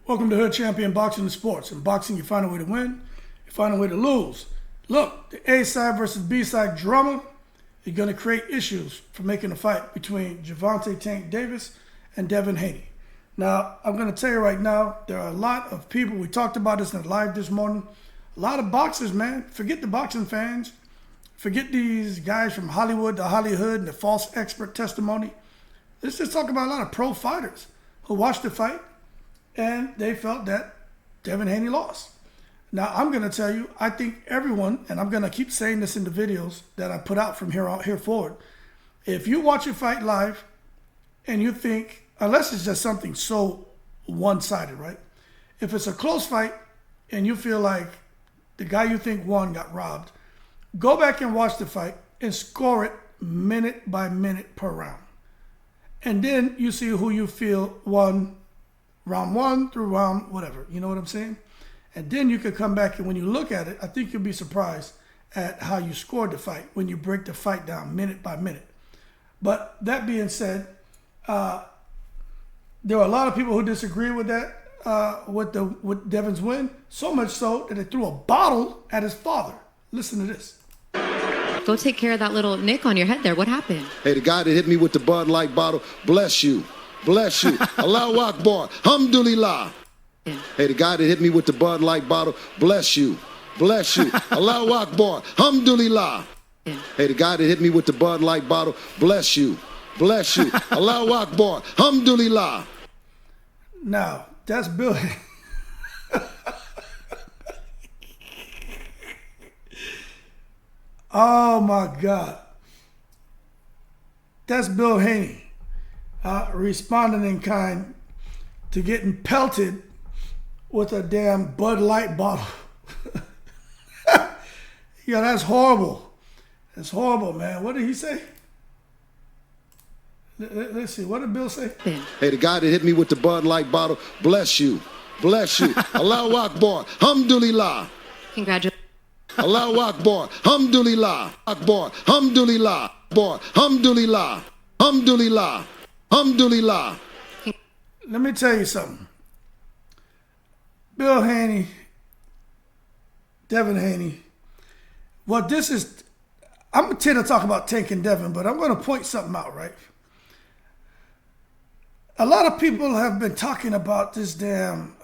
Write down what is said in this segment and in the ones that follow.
Welcome to Hood Champion Boxing and Sports. In boxing, you find a way to win, you find a way to lose. Look, the A side versus B side drama is going to create issues for making a fight between Gervonta Tank Davis and Devin Haney. Now, I'm going to tell you right now, there are a lot of people, we talked about this in the live this morning, a lot of boxers, man. Forget the boxing fans. Forget these guys from Hollywood to Hollywood and the false expert testimony. Let's just talk about a lot of pro fighters who watched the fight and they felt that Devin Haney lost. Now, I'm going to tell you, I think everyone, and I'm going to keep saying this in the videos that I put out from here forward, if you watch a fight live and you think, unless it's just something so one-sided, right? If it's a close fight and you feel like the guy you think won got robbed, go back and watch the fight and score it minute by minute per round. And then you see who you feel won round one through round whatever. You know what I'm saying? And then you could come back and when you look at it, I think you'll be surprised at how you scored the fight when you break the fight down minute by minute. But that being said, there are a lot of people who disagree with that, with Devin's win, so much so that they threw a bottle at his father. Listen to this. Go take care of that little nick on your head there. What happened? Hey, the guy that hit me with the Bud Light bottle, bless you. Bless you. Allahu Akbar. Alhamdulillah. Hey, the guy that hit me with the Bud Light bottle, bless you. Bless you. Allahu Akbar. Alhamdulillah. Hey, the guy that hit me with the Bud Light bottle, bless you. Bless you. Allahu Akbar. Alhamdulillah. Now, that's Bill. Oh my God. That's Bill Haney responding in kind to getting pelted with a damn Bud Light bottle. Yeah, that's horrible. That's horrible, man. What did he say? Let's see. What did Bill say? Hey, the guy that hit me with the Bud Light bottle, bless you. Bless you. Allahu Akbar. Alhamdulillah. Congratulations. Allahu Akbar. Alhamdulillah. Akbar. Alhamdulillah. Akbar. Alhamdulillah. Alhamdulillah. Alhamdulillah. Let me tell you something. Bill Haney, Devin Haney. Well, this is, I'm going to tend to talk about Tank and Devin, but I'm going to point something out, right? A lot of people have been talking about this damn,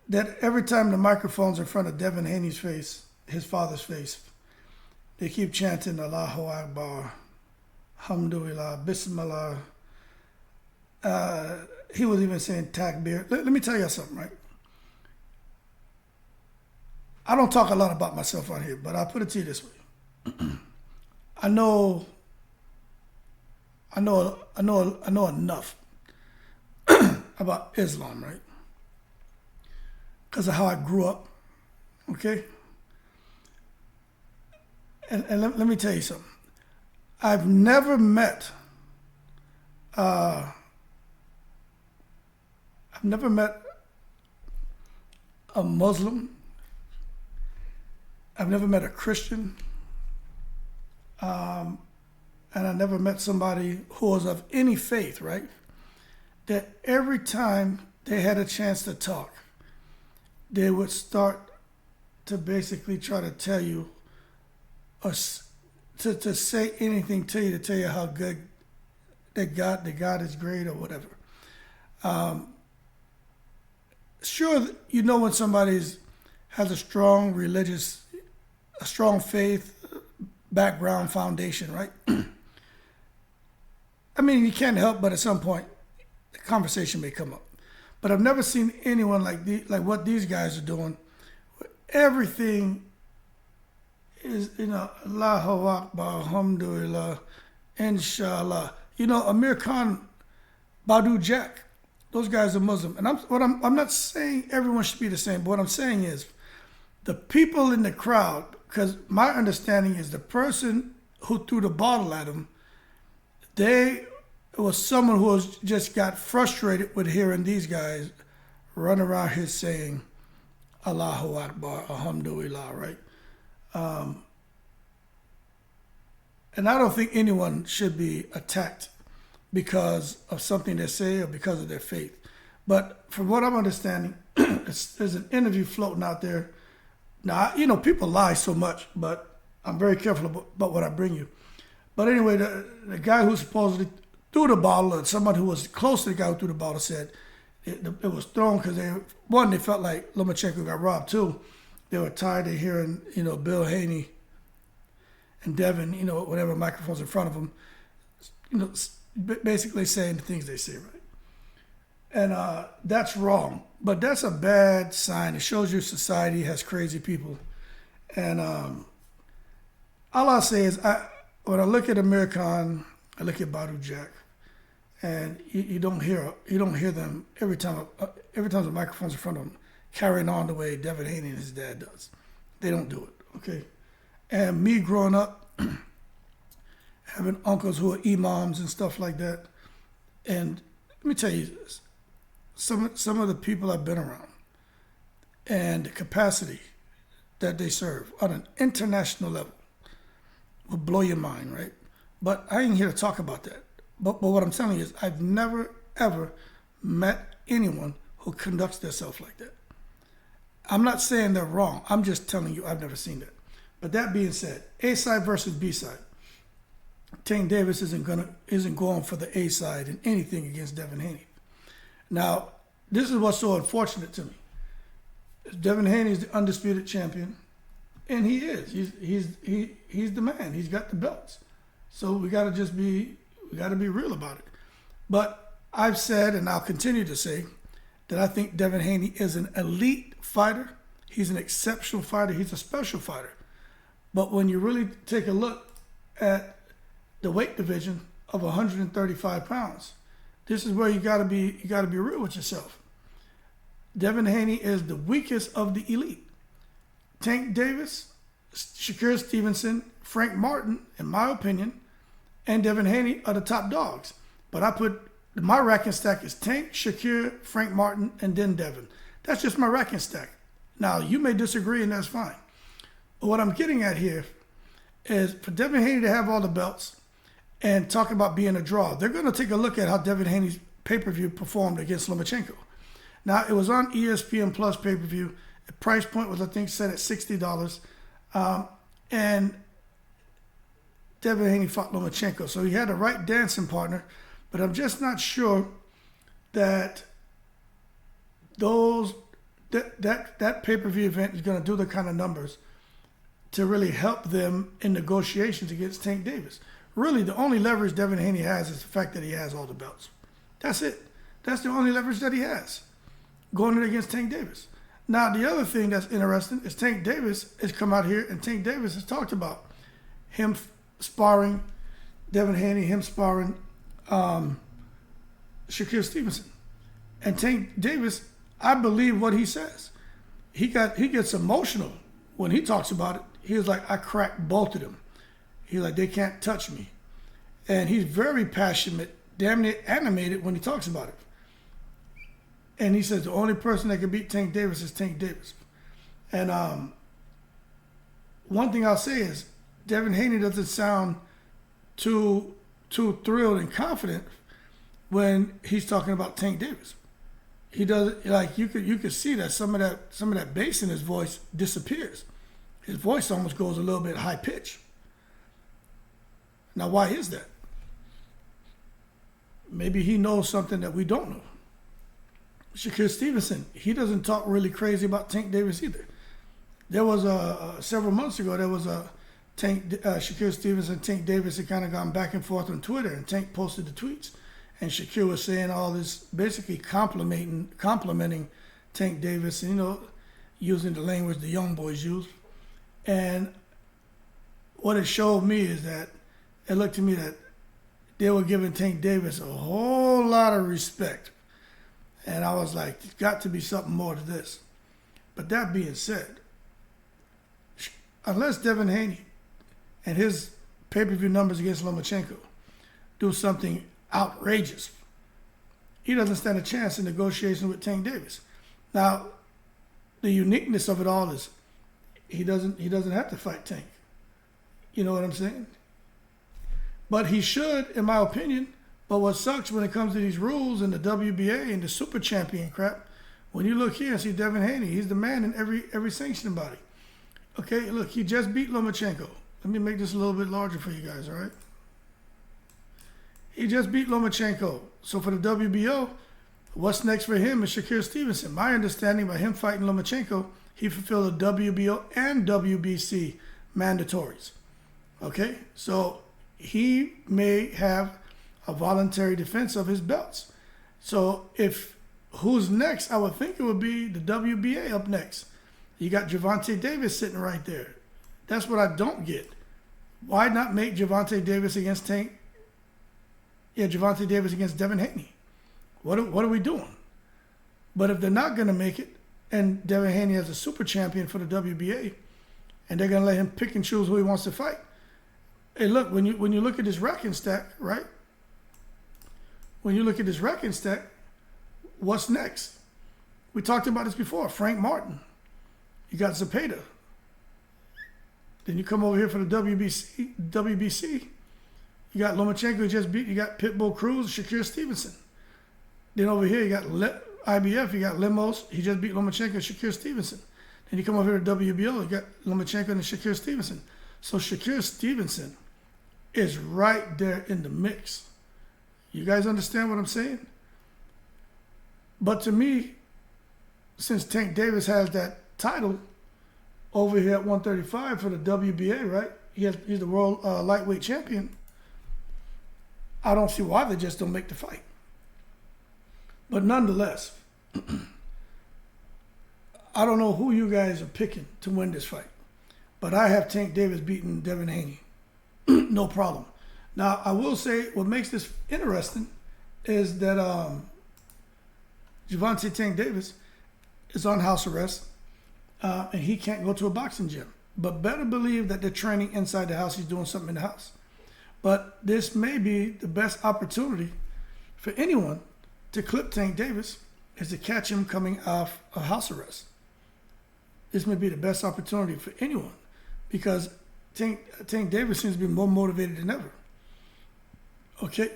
that every time the microphone's in front of Devin Haney's face, his father's face, they keep chanting Allahu Akbar, Alhamdulillah, Bismillah. He was even saying Takbir. Let me tell you something, right? I don't talk a lot about myself on here, but I'll put it to you this way. I know enough about Islam, right? Because of how I grew up, okay? And let me tell you something. I've never met a Muslim. I've never met a Christian. And I never met somebody who was of any faith, right? That every time they had a chance to talk, they would start to basically try to tell you, or to say anything to you, to tell you how good that God is great or whatever. Sure, you know when somebody has a strong religious, a strong faith background foundation, right? I mean, you can't help but at some point the conversation may come up. But I've never seen anyone like what these guys are doing. Everything is, Allahu Akbar, Alhamdulillah, Inshallah. Amir Khan, Badu Jack, those guys are Muslim. And I'm not saying everyone should be the same, but what I'm saying is the people in the crowd, because my understanding is the person who threw the bottle at him, it was someone who just got frustrated with hearing these guys run around here saying Allahu Akbar, Alhamdulillah, right? And I don't think anyone should be attacked because of something they say or because of their faith. But from what I'm understanding, there's an interview floating out there. Now, people lie so much, but I'm very careful about what I bring you. But anyway, the guy who supposedly threw the bottle, and someone who was close to the guy who threw the bottle said it was thrown because they felt like Lomachenko got robbed. Two, they were tired of hearing, Bill Haney and Devin, whatever microphones in front of them, basically saying the things they say, right? And that's wrong. But that's a bad sign. It shows you society has crazy people. And all I say is, when I look at Amir Khan, I look at Badu Jack, and you don't hear them every time the microphone's in front of them carrying on the way Devin Haney and his dad does. They don't do it, okay? And me growing up, having uncles who are imams and stuff like that, and let me tell you this, some of the people I've been around and the capacity that they serve on an international level will blow your mind, right? But I ain't here to talk about that. But what I'm telling you is I've never, ever met anyone who conducts themselves like that. I'm not saying they're wrong. I'm just telling you I've never seen that. But that being said, A side versus B side. Tank Davis isn't going for the A side in anything against Devin Haney. Now, this is what's so unfortunate to me. Devin Haney is the undisputed champion, and he is. He's the man. He's got the belts. So we got to be real about it. But I've said, and I'll continue to say, that I think Devin Haney is an elite fighter. He's an exceptional fighter. He's a special fighter. But when you really take a look at the weight division of 135 pounds, this is where you got to be real with yourself. Devin Haney is the weakest of the elite. Tank Davis, Shakur Stevenson, Frank Martin, in my opinion, and Devin Haney are the top dogs. But I put my rack stack is Tank, Shakur, Frank Martin, and then Devin. That's just my rack stack. Now, you may disagree, and that's fine. But what I'm getting at here is for Devin Haney to have all the belts and talk about being a draw, they're going to take a look at how Devin Haney's pay-per-view performed against Lomachenko. Now, it was on ESPN Plus pay-per-view. The price point was, I think, set at $60. And Devin Haney fought Lomachenko. So he had the right dancing partner, but I'm just not sure that that pay-per-view event is going to do the kind of numbers to really help them in negotiations against Tank Davis. Really, the only leverage Devin Haney has is the fact that he has all the belts. That's it. That's the only leverage that he has going in against Tank Davis. Now, the other thing that's interesting is Tank Davis has come out here, and Tank Davis has talked about him sparring Devin Haney, him sparring Shakur Stevenson. And Tank Davis, I believe what he says. He gets emotional when he talks about it. He was like, I cracked both of them. He's like, they can't touch me. And he's very passionate, damn near animated when he talks about it. And he says the only person that can beat Tank Davis is Tank Davis. And one thing I'll say is Devin Haney doesn't sound too thrilled and confident when he's talking about Tank Davis. He does, like, you could see that some of that bass in his voice disappears. His voice almost goes a little bit high pitch. Now, why is that? Maybe he knows something that we don't know. Shakur Stevenson, he doesn't talk really crazy about Tank Davis either. There was several months ago, there was a Shakur Stevenson, Tank Davis had kind of gone back and forth on Twitter, and Tank posted the tweets. And Shakur was saying all this, basically complimenting Tank Davis, and, using the language the young boys use. And what it showed me is that it looked to me that they were giving Tank Davis a whole lot of respect. And I was like, there's got to be something more to this. But that being said, unless Devin Haney and his pay-per-view numbers against Lomachenko do something outrageous, he doesn't stand a chance in negotiation with Tank Davis. Now, the uniqueness of it all is he doesn't have to fight Tank. You know what I'm saying? But he should, in my opinion, But what sucks when it comes to these rules and the WBA and the super champion crap, when you look here and see Devin Haney, he's the man in every sanctioning body. Okay, look, he just beat Lomachenko. Let me make this a little bit larger for you guys, all right? He just beat Lomachenko. So for the WBO, what's next for him is Shakur Stevenson. My understanding by him fighting Lomachenko, he fulfilled the WBO and WBC mandatories. Okay, so he may have a voluntary defense of his belts. So if who's next, I would think it would be the WBA up next. You got Gervonta Davis sitting right there. That's what I don't get. Why not make Gervonta Davis against Tank? Yeah, Gervonta Davis against Devin Haney. What are we doing? But if they're not going to make it, and Devin Haney as a super champion for the WBA, and they're going to let him pick and choose who he wants to fight. Hey, look, when you look at this ranking stack, right? When you look at this ranking stack, what's next? We talked about this before. Frank Martin. You got Zepeda. Then you come over here for the WBC. You got Lomachenko who just beat. You got Pitbull Cruz, Shakur Stevenson. Then over here you got IBF. You got Lemos. He just beat Lomachenko, Shakur Stevenson. Then you come over here to WBO. You got Lomachenko and Shakur Stevenson. So Shakur Stevenson is right there in the mix. You guys understand what I'm saying? But to me, since Tank Davis has that title over here at 135 for the WBA, right? He's the world lightweight champion. I don't see why they just don't make the fight. But nonetheless, I don't know who you guys are picking to win this fight. But I have Tank Davis beating Devin Haney. No problem. Now, I will say what makes this interesting is that Gervonta Tank Davis is on house arrest and he can't go to a boxing gym. But better believe that they're training inside the house. He's doing something in the house. But this may be the best opportunity for anyone to clip Tank Davis is to catch him coming off a house arrest. This may be the best opportunity for anyone because Tank Davis seems to be more motivated than ever. Okay?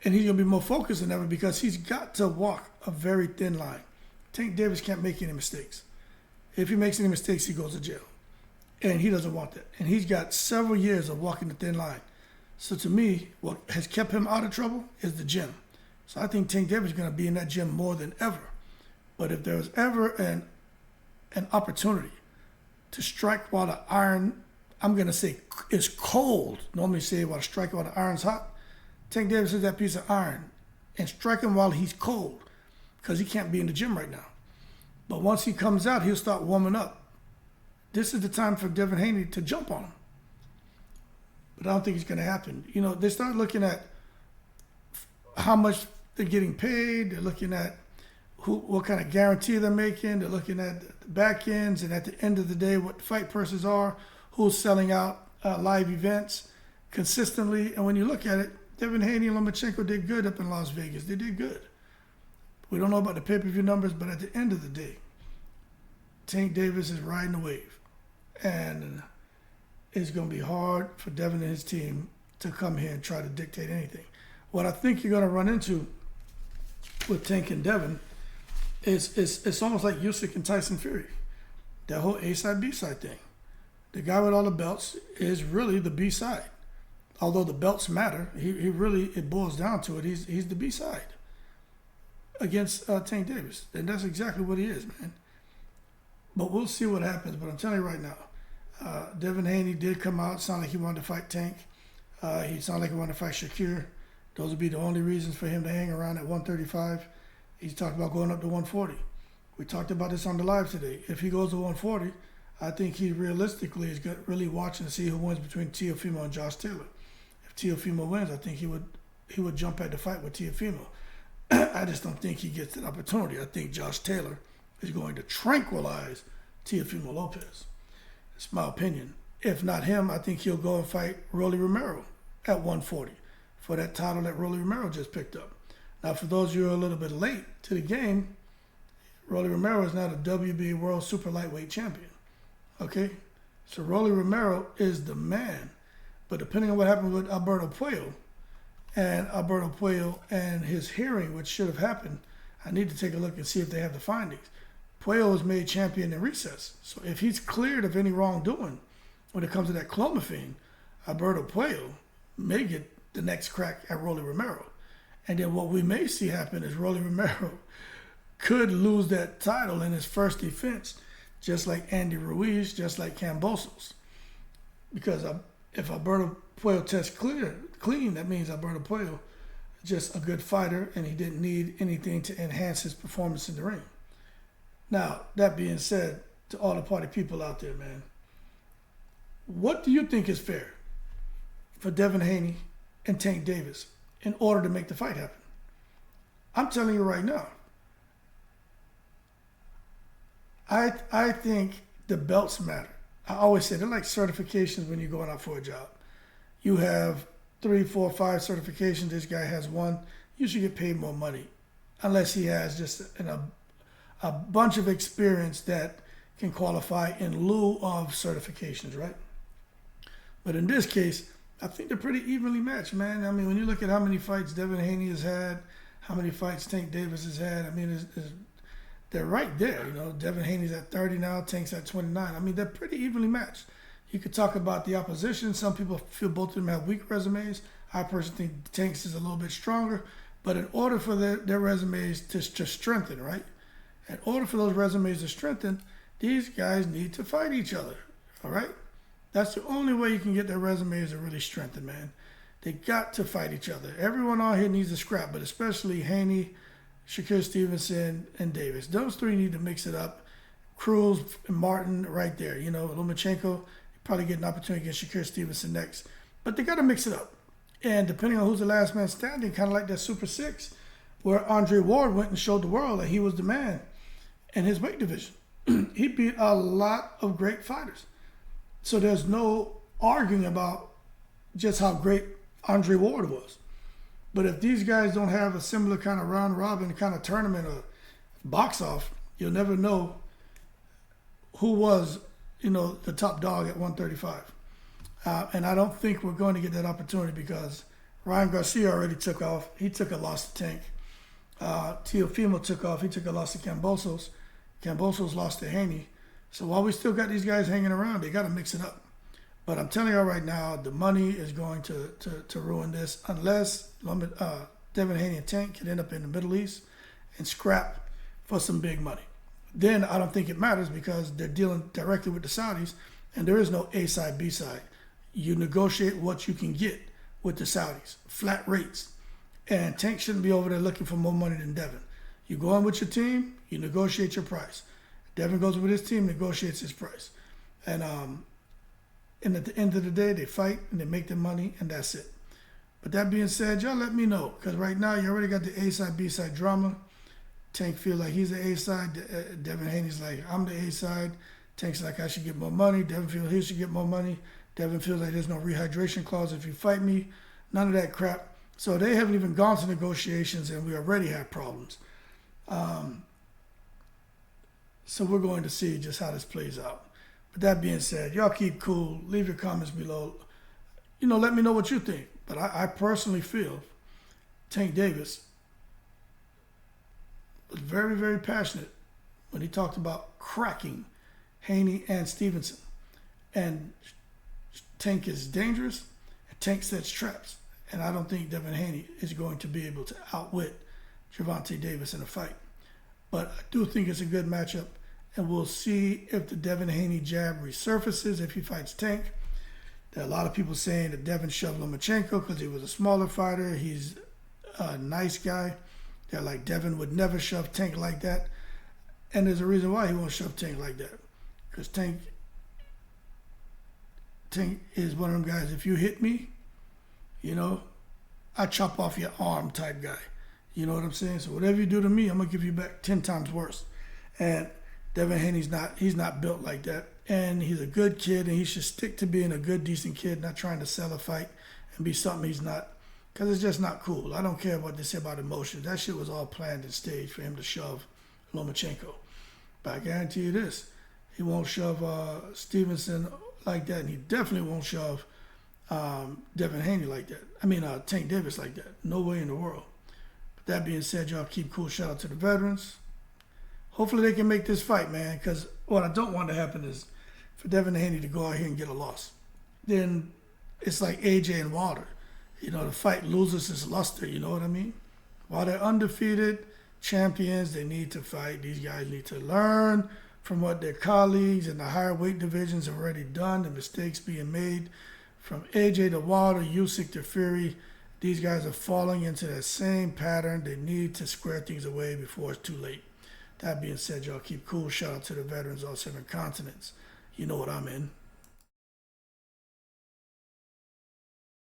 And he's going to be more focused than ever because he's got to walk a very thin line. Tank Davis can't make any mistakes. If he makes any mistakes, he goes to jail. And he doesn't want that. And he's got several years of walking the thin line. So to me, what has kept him out of trouble is the gym. So I think Tank Davis is going to be in that gym more than ever. But if there was ever an opportunity to strike while the iron, I'm going to say, is cold. Normally say while striking while the iron's hot. Tank Davis is that piece of iron. And strike him while he's cold. Because he can't be in the gym right now. But once he comes out, he'll start warming up. This is the time for Devin Haney to jump on him. But I don't think it's going to happen. You know, they start looking at how much they're getting paid. They're looking at what kind of guarantee they're making. They're looking at the back ends. And at the end of the day, what fight purses are, who's selling out live events consistently. And when you look at it, Devin Haney and Lomachenko did good up in Las Vegas. They did good. We don't know about the pay-per-view numbers, but at the end of the day, Tank Davis is riding the wave. And it's going to be hard for Devin and his team to come here and try to dictate anything. What I think you're going to run into with Tank and Devin is it's almost like Usyk and Tyson Fury. That whole A-side, B-side thing. The guy with all the belts is really the B-side. Although the belts matter, he really, it boils down to it, he's the B-side against Tank Davis. And that's exactly what he is, man. But we'll see what happens. But I'm telling you right now, Devin Haney did come out, sound like he wanted to fight Tank. He sounded like he wanted to fight Shakur. Those would be the only reasons for him to hang around at 135. He's talked about going up to 140. We talked about this on the live today. If he goes to 140, I think he realistically is really watching to see who wins between Teofimo and Josh Taylor. If Teofimo wins, I think he would jump at the fight with Teofimo. I just don't think he gets that opportunity. I think Josh Taylor is going to tranquilize Teofimo Lopez. It's my opinion. If not him, I think he'll go and fight Rolly Romero at 140 for that title that Rolly Romero just picked up. Now, for those of you who are a little bit late to the game, Rolly Romero is now the WBA World Super Lightweight Champion. Okay? So Rolly Romero is the man. But depending on what happens with Alberto Puello and Alberto Puello and his hearing, which should have happened. I need to take a look and see if they have the findings. Puello was made champion in recess. So if he's cleared of any wrongdoing when it comes to that clomiphene, Alberto Puello may get the next crack at Rolly Romero. And then what we may see happen is Rolly Romero could lose that title in his first defense, just like Andy Ruiz, just like Kambosos. Because if Alberto Puello tests clean, that means Alberto Puello is just a good fighter and he didn't need anything to enhance his performance in the ring. Now, that being said, to all the party people out there, man, what do you think is fair for Devin Haney and Tank Davis in order to make the fight happen? I'm telling you right now, I think the belts matter. I always say they're like certifications when you're going out for a job. You have 3, 4, 5 certifications. This guy has 1. You should get paid more money, unless he has just a bunch of experience that can qualify in lieu of certifications, right? But in this case, I think they're pretty evenly matched, man. I mean, when you look at how many fights Devin Haney has had, how many fights Tank Davis has had, I mean, they're right there. You know, Devin Haney's at 30 now, Tank's at 29. I mean, they're pretty evenly matched. You could talk about the opposition. Some people feel both of them have weak resumes. I personally think Tank's is a little bit stronger. But in order for their resumes to strengthen, right? In order for those resumes to strengthen, these guys need to fight each other, all right? That's the only way you can get their resumes to really strengthen, man. They got to fight each other. Everyone on here needs to scrap, but especially Haney, Shakur Stevenson, and Davis. Those 3 need to mix it up. Cruz and Martin right there. You know, Lomachenko probably get an opportunity against Shakur Stevenson next. But they got to mix it up. And depending on who's the last man standing, kind of like that Super 6, where Andre Ward went and showed the world that he was the man in his weight division. He beat a lot of great fighters. So there's no arguing about just how great Andre Ward was. But if these guys don't have a similar kind of round robin kind of tournament or box off, you'll never know who was, you know, the top dog at 135. And I don't think we're going to get that opportunity because Ryan Garcia already took off. He took a loss to Tank. Teofimo took off. He took a loss to Kambosos. Kambosos lost to Haney. So while we still got these guys hanging around, they got to mix it up. But I'm telling you right now, the money is going to ruin this unless Devin Haney and Tank can end up in the Middle East and scrap for some big money. Then I don't think it matters because they're dealing directly with the Saudis and there is no A side, B side. You negotiate what you can get with the Saudis, flat rates. And Tank shouldn't be over there looking for more money than Devin. You go on with your team, you negotiate your price. Devin goes with his team, negotiates his price. And at the end of the day, they fight and they make their money, and that's it. But that being said, y'all let me know. Because right now, you already got the A-side, B-side drama. Tank feels like he's the A-side. Devin Haney's like, I'm the A-side. Tank's like, I should get more money. Devin feels he should get more money. Devin feels like there's no rehydration clause if you fight me. None of that crap. So they haven't even gone to negotiations, and we already have problems. So we're going to see just how this plays out. But that being said, y'all keep cool. Leave your comments below. You know, let me know what you think. But I personally feel Tank Davis was very, very passionate when he talked about cracking Haney and Stevenson. And Tank is dangerous, and Tank sets traps. And I don't think Devin Haney is going to be able to outwit Gervonta Davis in a fight. But I do think it's a good matchup, and we'll see if the Devin Haney jab resurfaces if he fights Tank. There are a lot of people saying that Devin shoved Lomachenko because he was a smaller fighter. He's a nice guy. They're like, Devin would never shove Tank like that. And there's a reason why he won't shove Tank like that. Because Tank is one of them guys, if you hit me, you know, I chop off your arm type guy. You know what I'm saying? So whatever you do to me, I'm going to give you back 10 times worse. And Devin Haney's not built like that. And he's a good kid, and he should stick to being a good, decent kid, not trying to sell a fight and be something he's not. Because it's just not cool. I don't care what they say about emotions. That shit was all planned and staged for him to shove Lomachenko. But I guarantee you this, he won't shove Stevenson like that, and he definitely won't shove Devin Haney like that. I mean, Tank Davis like that. No way in the world. But that being said, y'all keep cool. Shout out to the veterans. Hopefully they can make this fight, man, because what I don't want to happen is for Devin Haney to go out here and get a loss. Then it's like AJ and Wilder. You know, the fight loses its luster, you know what I mean? While they're undefeated champions, they need to fight. These guys need to learn from what their colleagues in the higher weight divisions have already done, the mistakes being made. From AJ to Wilder, Usyk to Fury, these guys are falling into that same pattern. They need to square things away before it's too late. That being said, y'all keep cool. Shout out to the veterans, all 7 continents. You know what I'm in.